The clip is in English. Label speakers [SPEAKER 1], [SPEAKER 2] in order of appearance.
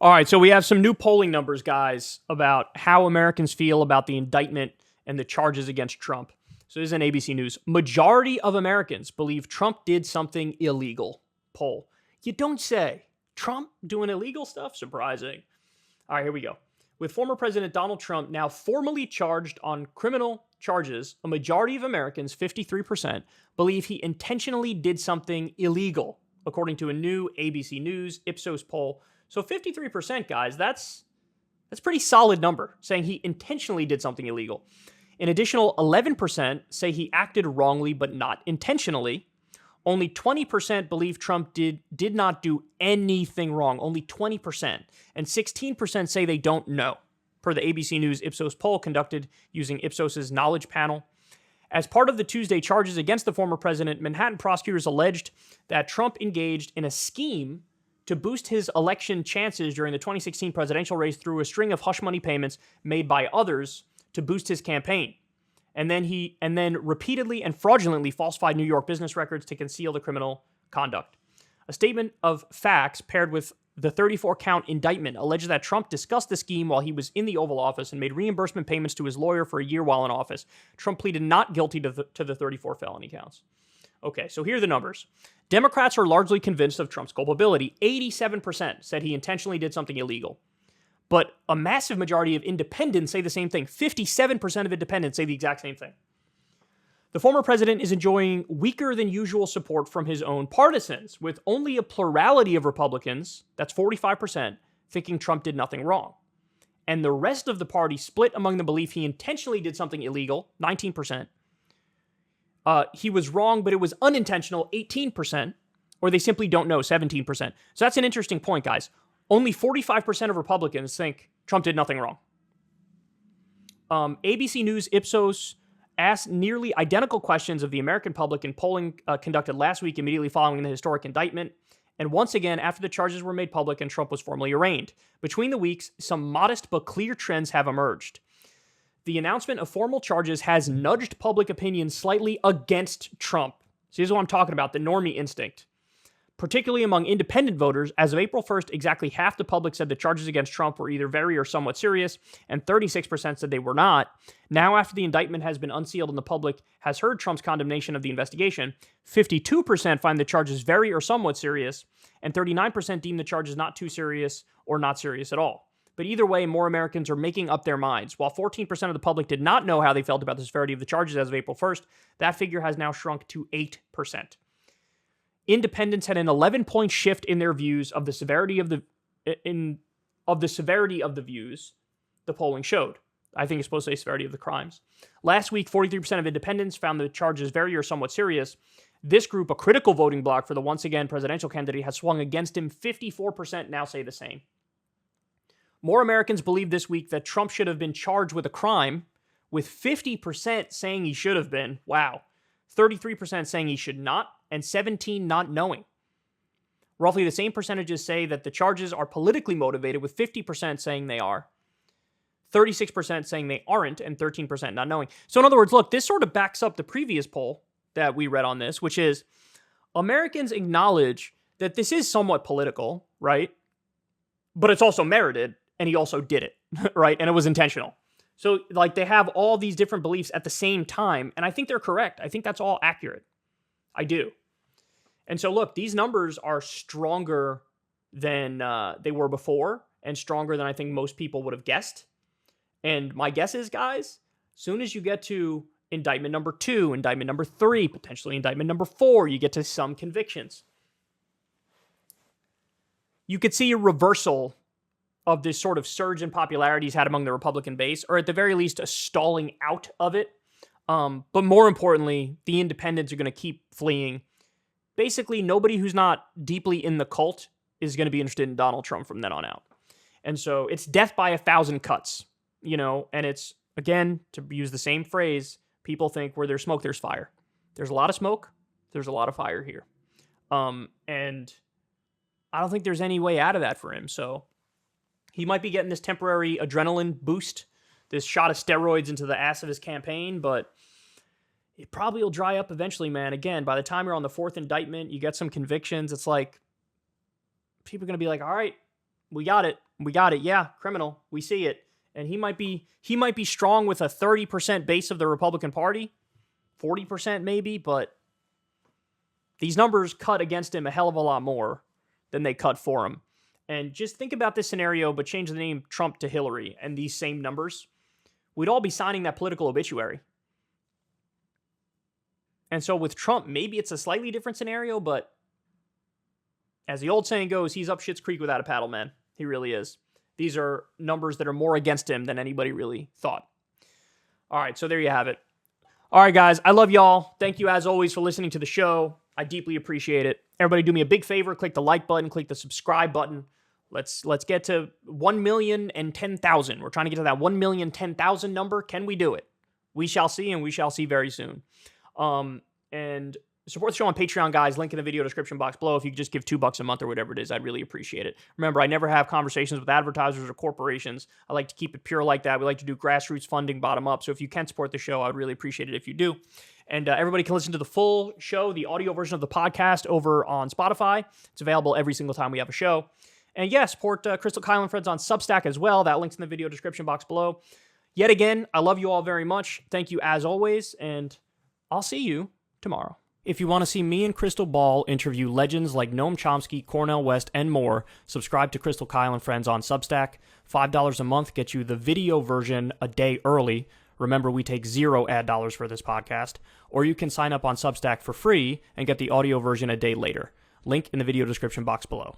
[SPEAKER 1] All right, so we have some new polling numbers, guys, about how Americans feel about the indictment and the charges against Trump. So this is an ABC News. Majority of Americans believe Trump did something illegal. Poll. You don't say. Trump doing illegal stuff? Surprising. All right, here we go. With former President Donald Trump now formally charged on criminal charges, a majority of Americans, 53%, believe he intentionally did something illegal, according to a new ABC News Ipsos poll. So 53%, guys, that's a pretty solid number, saying he intentionally did something illegal. An additional 11% say he acted wrongly but not intentionally. Only 20% believe Trump did not do anything wrong, only 20%. And 16% say they don't know, per the ABC News Ipsos poll conducted using Ipsos's knowledge panel. As part of the Tuesday charges against the former president, Manhattan prosecutors alleged that Trump engaged in a scheme to boost his election chances during the 2016 presidential race through a string of hush money payments made by others to boost his campaign. And then repeatedly and fraudulently falsified New York business records to conceal the criminal conduct. A statement of facts paired with the 34-count indictment alleged that Trump discussed the scheme while he was in the Oval Office and made reimbursement payments to his lawyer for a year while in office. Trump pleaded not guilty to the 34 felony counts. Okay, so here are the numbers. Democrats are largely convinced of Trump's culpability. 87% said he intentionally did something illegal. But a massive majority of independents say the same thing. 57% of independents say the exact same thing. The former president is enjoying weaker than usual support from his own partisans, with only a plurality of Republicans, that's 45%, thinking Trump did nothing wrong. And the rest of the party split among the belief he intentionally did something illegal, 19%. He was wrong, but it was unintentional, 18%, or they simply don't know, 17%. So that's an interesting point, guys. Only 45% of Republicans think Trump did nothing wrong. ABC News Ipsos asked nearly identical questions of the American public in polling conducted last week immediately following the historic indictment, and once again after the charges were made public and Trump was formally arraigned. Between the weeks, some modest but clear trends have emerged. The announcement of formal charges has nudged public opinion slightly against Trump. So here's what I'm talking about, the normie instinct. Particularly among independent voters, as of April 1st, exactly half the public said the charges against Trump were either very or somewhat serious, and 36% said they were not. Now, after the indictment has been unsealed and the public has heard Trump's condemnation of the investigation, 52% find the charges very or somewhat serious, and 39% deem the charges not too serious or not serious at all. But either way, more Americans are making up their minds. While 14% of the public did not know how they felt about the severity of the charges as of April 1st, that figure has now shrunk to 8%. Independents had an 11-point shift in their views of the severity of the views the polling showed. I think it's supposed to say severity of the crimes. Last week, 43% of independents found the charges very or somewhat serious. This group, a critical voting bloc for the once again presidential candidate, has swung against him. 54% now say the same. More Americans believe this week that Trump should have been charged with a crime, with 50% saying he should have been. Wow. 33% saying he should not, and 17% not knowing. Roughly the same percentages say that the charges are politically motivated, with 50% saying they are, 36% saying they aren't, and 13% not knowing. So in other words, look, this sort of backs up the previous poll that we read on this, which is Americans acknowledge that this is somewhat political, right? But it's also merited, and he also did it, right? And it was intentional. So, like, they have all these different beliefs at the same time, and I think they're correct. I think that's all accurate. I do. And so, look, these numbers are stronger than they were before, and stronger than I think most people would have guessed. And my guess is, guys, soon as you get to indictment number 2, indictment number 3, potentially indictment number 4, you get to some convictions. You could see a reversal of this sort of surge in popularity he's had among the Republican base, or at the very least a stalling out of it. But more importantly, the independents are going to keep fleeing. Basically, nobody who's not deeply in the cult is going to be interested in Donald Trump from then on out. And so it's death by 1,000 cuts, you know, and it's, again, to use the same phrase, people think where there's smoke, there's fire. There's a lot of smoke, there's a lot of fire here. And I don't think there's any way out of that for him. So he might be getting this temporary adrenaline boost, this shot of steroids into the ass of his campaign, but it probably will dry up eventually, man. Again, by the time you're on the 4th indictment, you get some convictions. It's like, people are going to be like, all right, we got it. We got it. Yeah, criminal. We see it. And he might be strong with a 30% base of the Republican Party, 40% maybe, but these numbers cut against him a hell of a lot more than they cut for him. And just think about this scenario, but change the name Trump to Hillary and these same numbers. We'd all be signing that political obituary. And so with Trump, maybe it's a slightly different scenario, but as the old saying goes, he's up Schitt's Creek without a paddle, man. He really is. These are numbers that are more against him than anybody really thought. All right, so there you have it. All right, guys, I love y'all. Thank you, as always, for listening to the show. I deeply appreciate it. Everybody do me a big favor. Click the like button. Click the subscribe button. Let's get to 1,010,000. We're trying to get to that 1,010,000 number. Can we do it? We shall see, and we shall see very soon. And support the show on Patreon, guys. Link in the video description box below. If you could just give $2 a month or whatever it is, I'd really appreciate it. Remember, I never have conversations with advertisers or corporations. I like to keep it pure like that. We like to do grassroots funding, bottom up. So if you can support the show, I would really appreciate it if you do. And everybody can listen to the full show, the audio version of the podcast, over on Spotify. It's available every single time we have a show. And yeah, support Crystal, Kyle, and Friends on Substack as well. That link's in the video description box below. Yet again, I love you all very much. Thank you as always, and I'll see you tomorrow. If you want to see me and Crystal Ball interview legends like Noam Chomsky, Cornel West, and more, subscribe to Crystal, Kyle, and Friends on Substack. $5 a month gets you the video version a day early. Remember, we take 0 ad dollars for this podcast. Or you can sign up on Substack for free and get the audio version a day later. Link in the video description box below.